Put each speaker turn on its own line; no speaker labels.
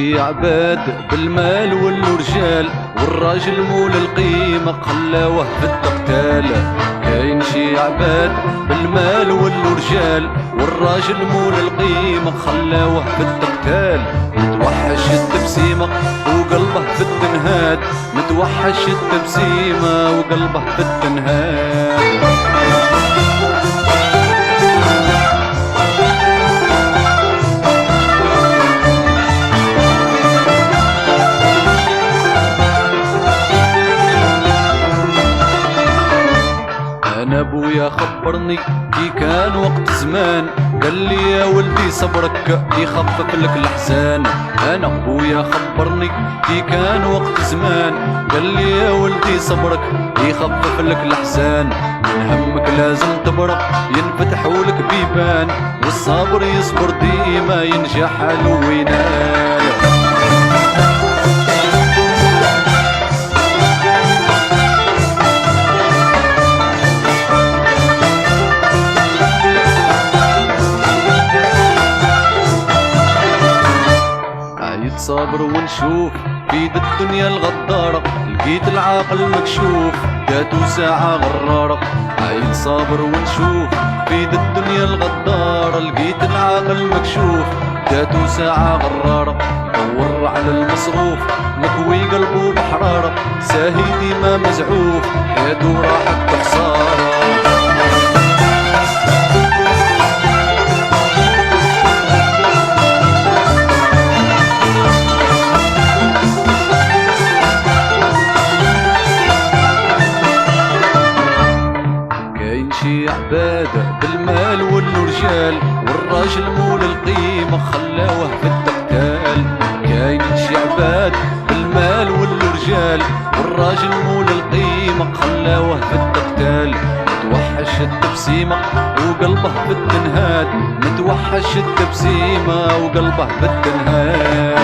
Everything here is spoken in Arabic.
شي عباد بالمال ولو رجال، والراجل مول القيمة خلاوه في التقتال. كاين شي عباد بالمال ولو رجال، والراجل مول القيمة خلاوه في التقتال. متوحش التبسيمة وقلبه في التنهاد، متوحش التبسيمة وقلبه في التنهاد. انا ابويا خبرني كي كان وقت زمان، قال لي يا ولدي صبرك يخفف لك الاحزان. انا ابويا خبرني كي كان وقت زمان، قال لي يا ولدي صبرك يخفف لك الاحزان. من همك لازم تبرق ينفتحوا لك بيبان، والصابر يصبر ديما ينجح له وينال. صابر ونشوف بيد الدنيا الغدارة، لقيت العاقل مكشوف جاتو ساعة غرارة. عيد صابر ونشوف بيد الدنيا الغدارة، لقيت العاقل مكشوف جاتو ساعة غرارة. دور على المصروف مكوي قلبه بحرارة، ساهي ديما مزعوف حياته راحت بخسارة. شي عباد بالمال والرجال، والراجل مول القيمة خلاوه في التقتال. كاين شي عباد بالمال والرجال، والراجل مول القيمة خلاوه في التقتال. متوحش التبسيمة وقلبه في التنهاد، متوحش التبسيمة وقلبه في التنهاد.